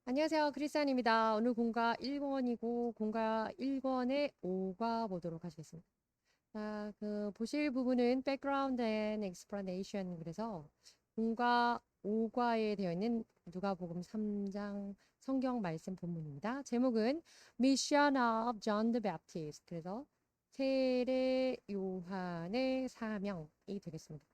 안녕하세요. 크리스찬입니다. 오늘 공과 1권이고 공과 1권의 5과 보도록 하겠습니다. 자, 보실 부분은 background and explanation. 그래서 공과 5과에 되어 있는 누가복음 3장 성경 말씀 본문입니다. 제목은 Mission of John the Baptist. 그래서 세례 요한의 사명이 되겠습니다.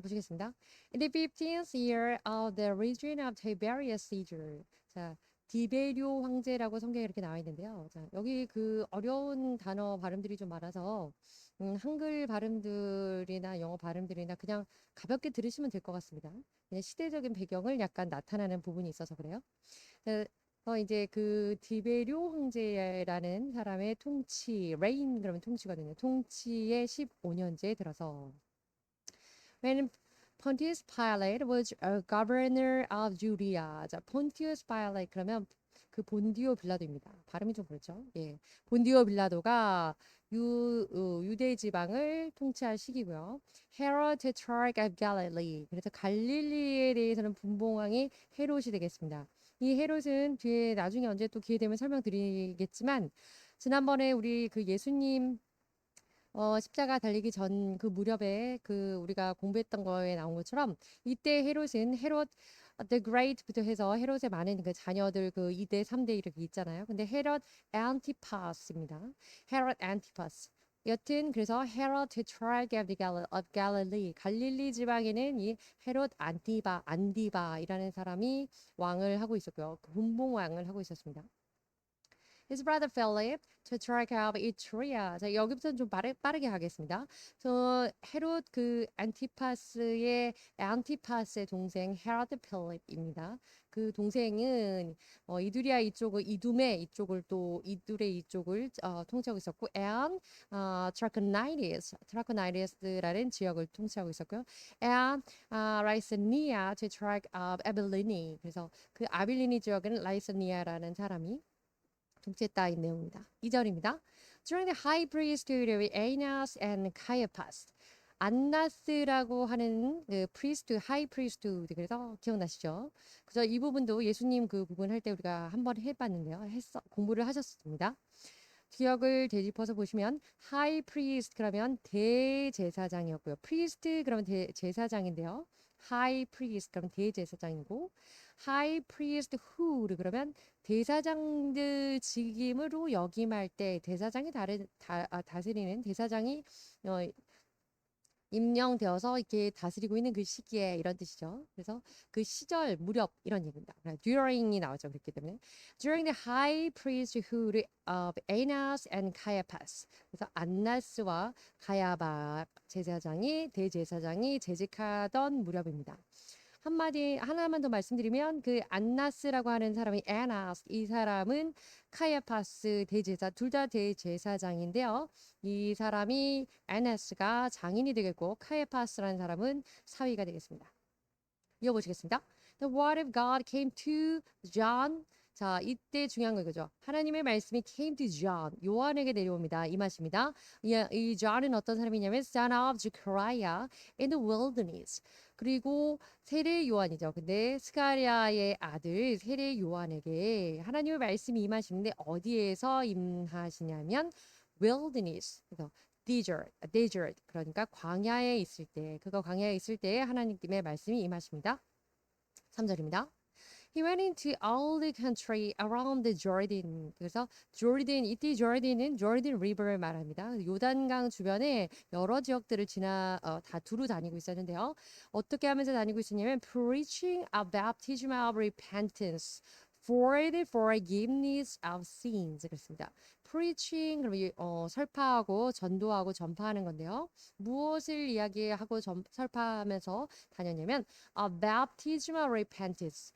보시겠습니다. In the 15th year of the reign of Tiberius Caesar. 자, 디베리오 황제라고 성경에 이렇게 나와 있는데요. 자, 여기 어려운 단어 발음들이 좀 많아서 한글 발음들이나 영어 발음들이나 그냥 가볍게 들으시면 될 것 같습니다. 그냥 시대적인 배경을 약간 나타나는 부분이 있어서 그래요. 자, 이제 디베리오 황제라는 사람의 통치, reign 그러면 통치거든요. 통치의 15년째에 들어서 When Pontius Pilate was a governor of Judea. 자, Pontius Pilate 그러면 본디오 빌라도입니다. 발음이 좀 그렇죠? 예. 본디오 빌라도가 유대 지방을 통치할 시기고요. Herod Tetrarch of Galilee. 그래서 갈릴리에 대해서는 분봉왕이 헤롯이 되겠습니다. 이 헤롯은 뒤에 나중에 언제 또 기회 되면 설명드리겠지만 지난번에 우리 예수님 십자가 달리기 전 무렵에 우리가 공부했던 거에 나온 것처럼 이때 헤롯은 헤롯 the Great부터 해서 헤롯의 많은 자녀들 2대, 3대 이렇게 있잖아요. 근데 헤롯 안티파스입니다. 헤롯 안티파스. 여튼 그래서 헤롯 tetrarch of Galilee 갈릴리 지방에는 이 헤롯 안디바이라는 사람이 왕을 하고 있었고요. 분봉 왕을 하고 있었습니다. His brother Philip, tetrarch of Ituraea. 자, 여기부터는 좀 빠르게 가겠습니다. 헤롯 안티파스의 동생 헤로드 필립입니다. 그 동생은 이두리아 이쪽을 이둠의 이쪽을 또 이둘의 이쪽을 통치하고 있었고, and 트라코나이티스라는 지역을 통치하고 있었고요. and 라이스니아 tetrarch of Abilene. 그래서 아빌리니 지역은 라이스니아라는 사람이 통치했다 이 내용입니다. 2절입니다. During the high priesthood of Annas and Caiaphas. 안나스라고 하는 하이 프리스트후드 그래서 기억나시죠? 그래서 이 부분도 예수님 부분 할 때 우리가 한번 해봤는데요. 공부를 하셨습니다. 기억을 되짚어서 보시면 하이 프리스트 그러면 대제사장이었고요. 프리스트 그러면 제사장인데요. 하이 프리스트 그러면 대제사장이고 하이 프리스트 후르 그러면 대사장들 직임으로 역임할 때 대사장이 다스리는 대사장이 어, 임명되어서 이렇게 다스리고 있는 그 시기에 이런 뜻이죠. 그래서 그 시절 무렵 이런 얘기입니다. during이 나오죠. 그렇기 때문에 during the high priesthood of Annas and Caiaphas. 그래서 안나스와 가야바 대제사장이 재직하던 무렵입니다. 하나만 더 말씀드리면 안나스라고 하는 사람이 애나스 이 사람은 카야파스 둘 다 대제사장인데요. 이 사람이 애나스가 장인이 되겠고 카야파스라는 사람은 사위가 되겠습니다. 이어보시겠습니다. The word of God came to John. 자, 이때 중요한 거 이거죠. 하나님의 말씀이 came to John. 요한에게 내려옵니다. 이 말씀입니다. 이 John은 어떤 사람이냐면 son of Zechariah in the wilderness. 그리고 세례 요한이죠. 근데 스가랴의 아들 세례 요한에게 하나님의 말씀이 임하시는데 어디에서 임하시냐면 wilderness. 그래서 desert. 그러니까 광야에 있을 때, 광야에 있을 때 하나님의 말씀이 임하십니다. 3절입니다. He went into all the country around the Jordan. 그래서 이때 조르단은 조르단 리버를 말합니다. 요단강 주변에 여러 지역들을 다 두루 다니고 있었는데요. 어떻게 하면서 다니고 있었냐면 preaching a baptism of repentance for the forgiveness of sins. 그렇습니다. preaching 그러면 설파하고 전도하고 전파하는 건데요. 무엇을 이야기하고 설파하면서 다녔냐면 a baptism of repentance.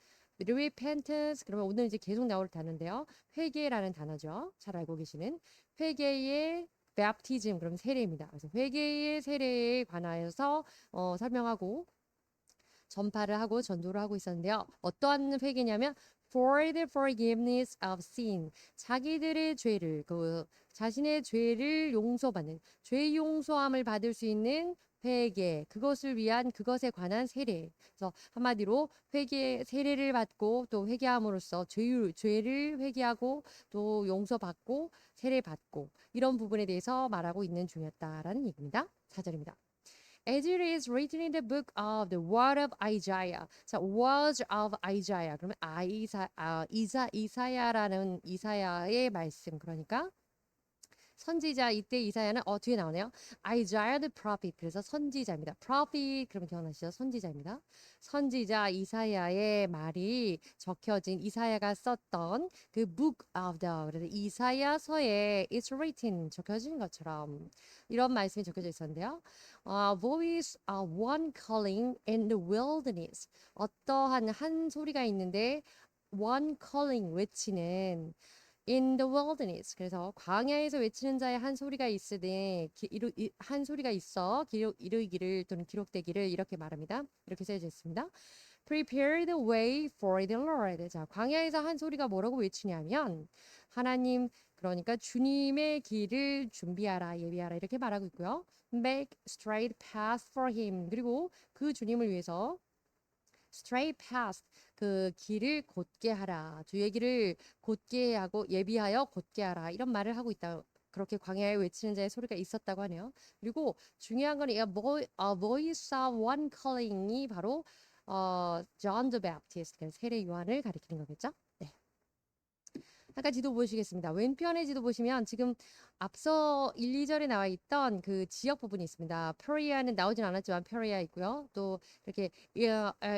repentance 그러면 오늘 이제 계속 나올 단어인데요. 회개라는 단어죠. 잘 알고 계시는 회개의 baptism 그럼 세례입니다. 그래서 회개의 세례에 관하여서 설명하고 전파를 하고 전도를 하고 있었는데요. 어떠한 회개냐면 for the forgiveness of sin. 자기들의 죄를 자신의 죄를 용서받는 죄 용서함을 받을 수 있는 회개, 그것을 위한 그것에 관한 세례. 그래서 한마디로 회개 세례를 받고 또 회개함으로써 죄를 회개하고 또 용서받고 세례 받고 이런 부분에 대해서 말하고 있는 중이었다라는 얘기입니다. 4절입니다. As it is written in the book of the word of Isaiah. 자, words of Isaiah. 그러면 이사야라는 이사야의 말씀. 그러니까 선지자 이때 이사야는 뒤에 나오네요. Isaiah the prophet. 그래서 선지자입니다. prophet 그러면 기억나시죠? 선지자입니다. 선지자 이사야의 말이 적혀진 이사야가 썼던 그 book of the 그래서 이사야서에 it's written 적혀진 것처럼 이런 말씀이 적혀져 있었는데요. voice one calling in the wilderness. 어떠한 한 소리가 있는데 one calling 외치는 in the wilderness. 그래서 광야에서 외치는 자의 한 소리가 있으되 한 소리가 있어 이르기를 또는 기록되기를 이렇게 말합니다. 이렇게 써져 있습니다. Prepare the way for the Lord. 자, 광야에서 한 소리가 뭐라고 외치냐면 하나님 그러니까 주님의 길을 준비하라 예비하라 이렇게 말하고 있고요. Make straight path for him. 그리고 그 주님을 위해서 straight path 그 길을 곧게 하라. 주의 길을 곧게 하고 예비하여 곧게 하라. 이런 말을 하고 있다. 그렇게 광야에 외치는 자의 소리가 있었다고 하네요. 그리고 중요한 건 이 voice of one calling이 바로 John the Baptist, 세례 요한을 가리키는 거겠죠? 네. 아까 지도 보시겠습니다. 왼편의 지도 보시면 지금 앞서 1, 2절에 나와 있던 그 지역 부분이 있습니다. 페리아는 나오진 않았지만 페리아 있고요. 또 이렇게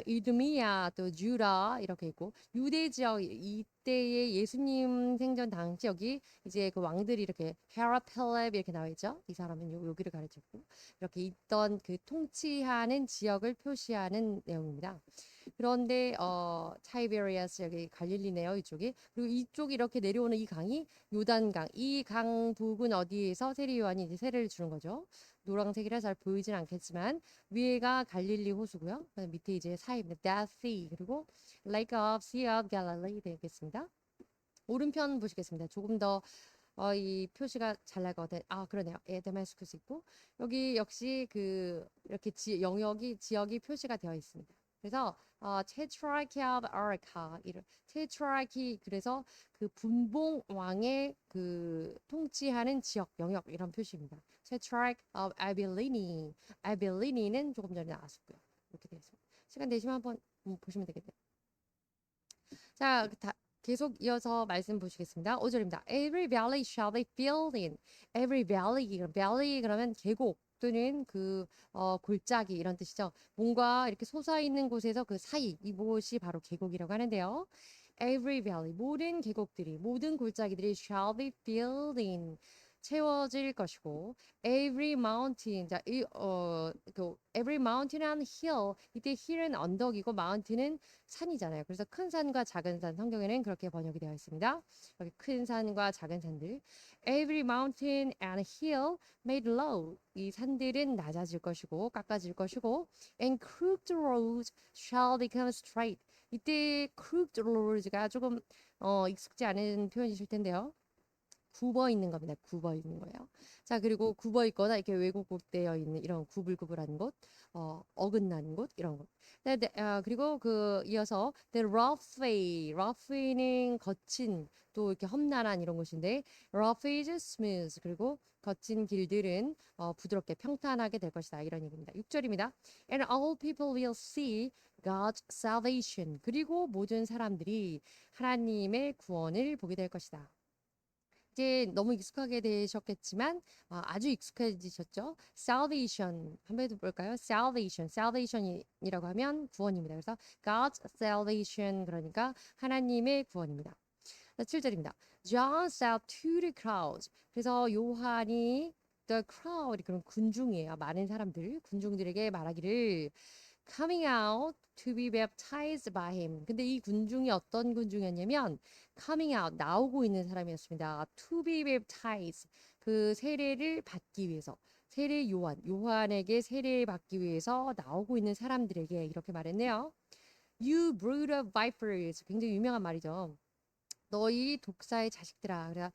이두미아, 또 주라 이렇게 있고 유대 지역 이때의 예수님 생전 당시 여기 이제 그 왕들이 이렇게 헤라 펠렙 이렇게 나와 있죠. 이 사람은 여기를 가르쳤고 이렇게 있던 그 통치하는 지역을 표시하는 내용입니다. 그런데 타이베리아스 여기 갈릴리네요 이쪽이. 그리고 이쪽 이렇게 내려오는 이 강이 요단강. 이 강 부근 어디에서 세례 요한이 이제 세례를 주는 거죠. 노란색이라 잘 보이진 않겠지만 위에가 갈릴리 호수고요. 밑에 이제 사이입니다. Dead Sea 그리고 Lake of Sea of Galilee 되겠습니다. 오른편 보시겠습니다. 조금 더 이 표시가 잘 나거든. 그러네요. 데마스쿠스 있고 여기 역시 그 이렇게 지역이 표시가 되어 있습니다. 그래서 테트라키 오브 아라카 테트라키 그래서 그 분봉 왕의 그 통치하는 지역 영역 이런 표시입니다. 테트라키 오브 아빌리니는 조금 전에 나왔었고요. 이렇게 돼서 시간 되시면 한번 보시면 되겠네요. 자, 계속 이어서 말씀 보시겠습니다. 5절입니다. Every valley shall be filled in. Every valley 그러면 계곡 또는 그 골짜기 이런 뜻이죠. 뭔가 이렇게 솟아있는 곳에서 그 사이 이곳이 바로 계곡이라고 하는데요. Every valley 모든 계곡들이 모든 골짜기들이 shall be filled in. 채워질 것이고 every mountain every mountain and hill 이때 hill은 언덕이고 mountain은 산이잖아요. 그래서 큰 산과 작은 산 성경에는 그렇게 번역이 되어 있습니다. 여기 큰 산과 작은 산들 every mountain and hill made low 이 산들은 낮아질 것이고 깎아질 것이고 and crooked roads shall become straight 이때 crooked roads가 조금 익숙지 않은 표현이실 텐데요. 굽어 있는 겁니다. 굽어 있는 거예요. 자, 그리고 굽어 있거나 이렇게 왜곡되어 있는 이런 구불구불한 곳, 어긋난 곳 이런 것. 그리고 이어서 the roughway는 거친 또 이렇게 험난한 이런 곳인데 rough is smooth 그리고 거친 길들은 부드럽게 평탄하게 될 것이다 이런 얘기입니다. 6절입니다. And all people will see God's salvation 그리고 모든 사람들이 하나님의 구원을 보게 될 것이다. 이제 너무 익숙하게 되셨겠지만 아주 익숙해지셨죠? Salvation 한번 해볼까요? Salvation이라고 하면 구원입니다. 그래서 God's salvation 그러니까 하나님의 구원입니다. 7절입니다. John said to the crowds. 그래서 요한이 the crowd 그런 군중이에요. 많은 사람들 군중들에게 말하기를 coming out to be baptized by him. 근데 이 군중이 어떤 군중이었냐면 coming out 나오고 있는 사람이었습니다. to be baptized 그 세례를 받기 위해서 세례 요한에게 세례를 받기 위해서 나오고 있는 사람들에게 이렇게 말했네요. You brood of vipers 굉장히 유명한 말이죠. 너희 독사의 자식들아. 그래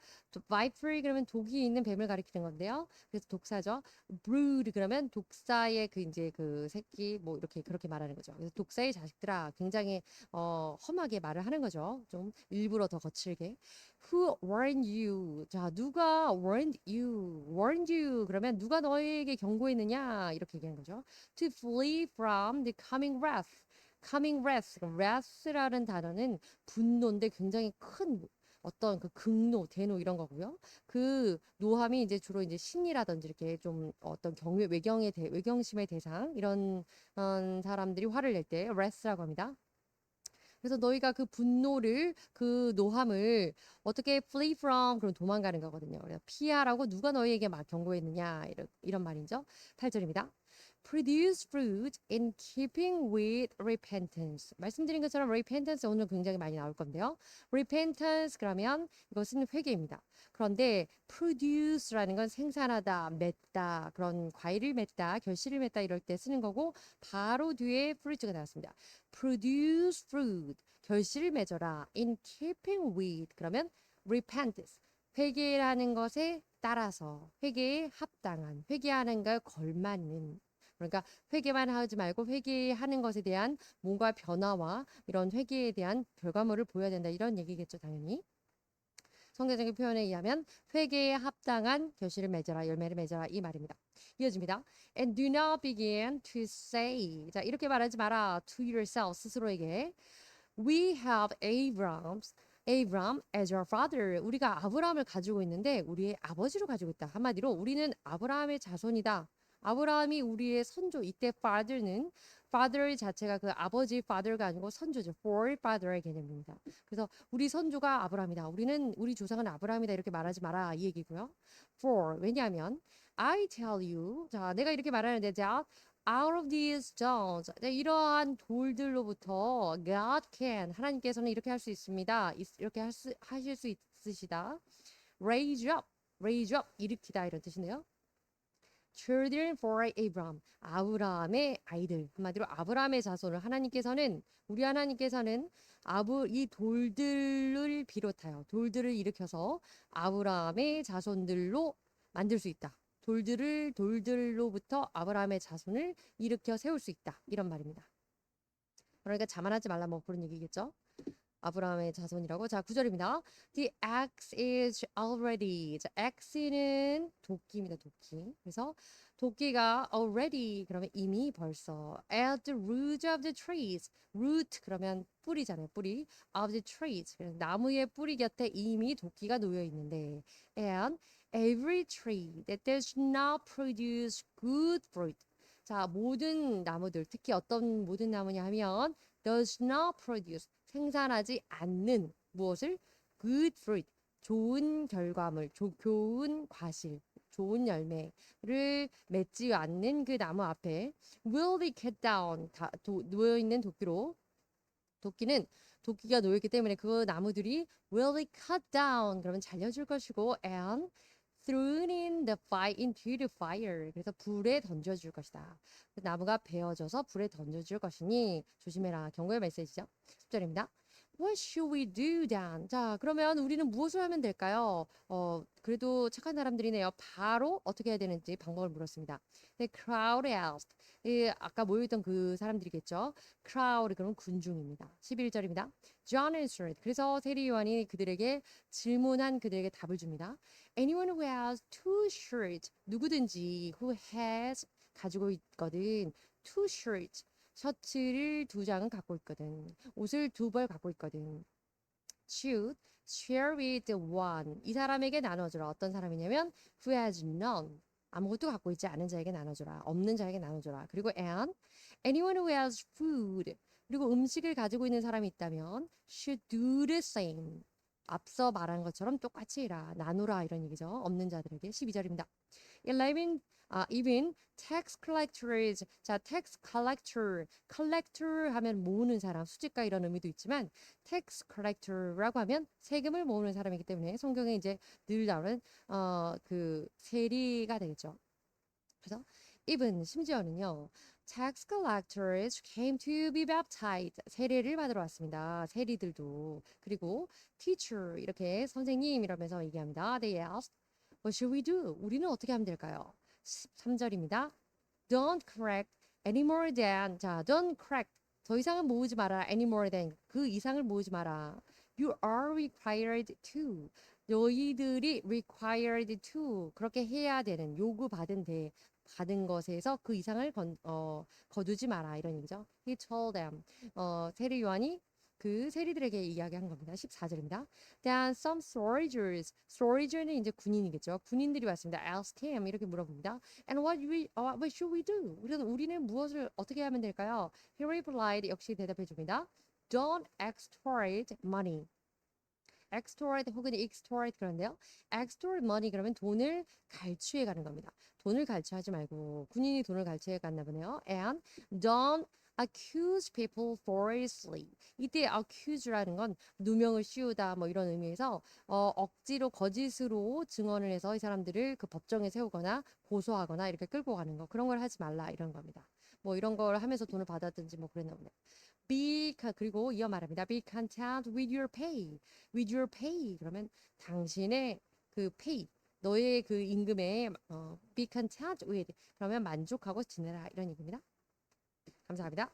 viper 그러면 독이 있는 뱀을 가리키는 건데요. 그래서 독사죠. brood 그러면 독사의 그 이제 그 새끼 뭐 이렇게 그렇게 말하는 거죠. 그래서 독사의 자식들아 굉장히 험하게 말을 하는 거죠. 좀 일부러 더 거칠게. Who warned you? 자, 누가 warned you? warned you 그러면 누가 너에게 경고했느냐? 이렇게 얘기하는 거죠. To flee from the coming wrath. coming wrath. wrath라는 단어는 분노인데 굉장히 큰 어떤 그 극노, 대노 이런 거고요. 그 노함이 이제 주로 이제 신이라든지 이렇게 좀 어떤 외경심의 대상 이런 사람들이 화를 낼 때 wrath라고 합니다. 그래서 너희가 그 분노를 그 노함을 어떻게 flee from 그럼 도망가는 거거든요. 그래서 피하라고 누가 너희에게 막 경고했느냐 이런 말이죠. 8절입니다. Produce fruit in keeping with repentance. 말씀드린 것처럼 repentance 오늘 굉장히 많이 나올 건데요. repentance 그러면 이것은 회개입니다. 그런데 produce라는 건 생산하다, 맺다, 그런 과일을 맺다, 결실을 맺다 이럴 때 쓰는 거고 바로 뒤에 fruit가 나왔습니다. produce fruit 결실을 맺어라 in keeping with 그러면 repentance 회개라는 것에 따라서 회개에 합당한 회개하는 걸 걸맞는 그러니까 회개만 하지 말고 회개하는 것에 대한 뭔가 변화와 이런 회개에 대한 결과물을 보여야 된다 이런 얘기겠죠 당연히 성경적인 표현에 의하면 회개에 합당한 결실을 맺어라 열매를 맺어라 이 말입니다. 이어집니다. And do not begin to say 자 이렇게 말하지 마라 to yourself 스스로에게 We have Abram as our father. 우리가 아브라함을 가지고 있는데 우리의 아버지로 가지고 있다. 한마디로 우리는 아브라함의 자손이다. 아브라함이 우리의 선조. 이때 father 자체가 그 아버지 father가 아니고 선조죠. forefather의 개념입니다. 그래서 우리 선조가 아브라함이다. 우리 조상은 아브라함이다. 이렇게 말하지 마라. 이 얘기고요. 왜냐하면 I tell you. 자, 내가 이렇게 말하는데 자 out of these stones. 네, 이러한 돌들로부터 God can 하나님께서는 이렇게 할 수 있습니다. 이렇게 하실 수 있으시다. raise up 일으키다 이런 뜻이네요. Children for Abraham 아브라함의 아이들 한마디로 아브라함의 자손을 우리 하나님께서는 이 돌들을 비롯하여 돌들을 일으켜서 아브라함의 자손들로 만들 수 있다. 돌들로부터 아브라함의 자손을 일으켜 세울 수 있다. 이런 말입니다. 그러니까 자만하지 말라 뭐 그런 얘기겠죠. 아브라함의 자손이라고. 자, 9절입니다. The axe is already. 자, axe는 도끼입니다. 도끼. 그래서 도끼가 already 그러면 이미 벌써 at the root of the trees. root 그러면 뿌리잖아요. 뿌리 of the trees. 그래서 나무의 뿌리 곁에 이미 도끼가 놓여 있는데 and every tree that does not produce good fruit. 자, 모든 나무들 특히 어떤 모든 나무냐 하면 does not produce 생산하지 않는 무엇을 good fruit 좋은 결과물, 좋은 과실, 좋은 열매를 맺지 않는 그 나무 앞에 will be cut down 놓여 있는 도끼가 놓여 있기 때문에 그 나무들이 will be cut down 그러면 잘려줄 것이고 and thrown into the fire 그래서 불에 던져줄 것이다. 그 나무가 베어져서 불에 던져줄 것이니 조심해라. 경고의 메시지죠. 10절입니다. What should we do then? 자, 그러면 우리는 무엇을 하면 될까요? 그래도 착한 사람들이네요. 바로 어떻게 해야 되는지 방법을 물었습니다. The crowd asked. 아까 모여있던 그 사람들이겠죠. crowd 그럼 군중입니다. 11절입니다. John answered. 그래서 세리 요한이 질문한 그들에게 답을 줍니다. Anyone who has two shirts 누구든지 who has 가지고 있거든 two shirts 셔츠를 2장은 갖고 있거든. 옷을 2벌 갖고 있거든. share with one. 이 사람에게 나눠주라. 어떤 사람이냐면 who has none. 아무것도 갖고 있지 않은 자에게 나눠주라. 없는 자에게 나눠주라. 그리고 anyone who has food. 그리고 음식을 가지고 있는 사람이 있다면 should do the same. 앞서 말한 것처럼 똑같이 해라. 나누라 이런 얘기죠. 없는 자들에게 12절입니다. even tax collectors. 자, tax collector 하면 모으는 사람, 수집가 이런 의미도 있지만 tax collector라고 하면 세금을 모으는 사람이기 때문에 성경에 이제 늘 나오는 그 세리가 되겠죠. 그래서 even 심지어는요. tax collectors came to be baptized. 세례를 받으러 왔습니다. 세리들도. 그리고 teacher 이렇게 선생님 이러면서 얘기합니다. They asked, what should we do? 우리는 어떻게 하면 될까요? 13절입니다. Don't correct any more than 자, don't correct 더 이상은 모으지 마라. any more than 그 이상을 모으지 마라. You are required to 너희들이 required to 그렇게 해야 되는 요구받은 받은 것에서 그 이상을 거두지 마라 이런 얘기죠. He told them 세리 요한이 그 세리들에게 이야기한 겁니다. 14절입니다. Then some soldiers는 이제 군인이겠죠. 군인들이 왔습니다. Asked him 이렇게 물어봅니다. And what should we do? 우리는 무엇을 어떻게 하면 될까요? He replied 역시 대답해 줍니다. Don't extort money. extort 혹은 extort 그런데요. extort money 그러면 돈을 갈취해 가는 겁니다. 돈을 갈취하지 말고 군인이 돈을 갈취해 갔나 보네요. And don't accuse people falsely. 이때 accuse라는 건 누명을 씌우다 뭐 이런 의미에서 억지로 거짓으로 증언을 해서 이 사람들을 그 법정에 세우거나 고소하거나 이렇게 끌고 가는 거 그런 걸 하지 말라 이런 겁니다. 뭐 이런 걸 하면서 돈을 받았든지 뭐 그랬나 보네요. 그리고 이어 말합니다. Be content with your pay. With your pay. 그러면 당신의 그 pay, 너의 그 임금에 be content with. 그러면 만족하고 지내라 이런 얘기입니다. 감사합니다.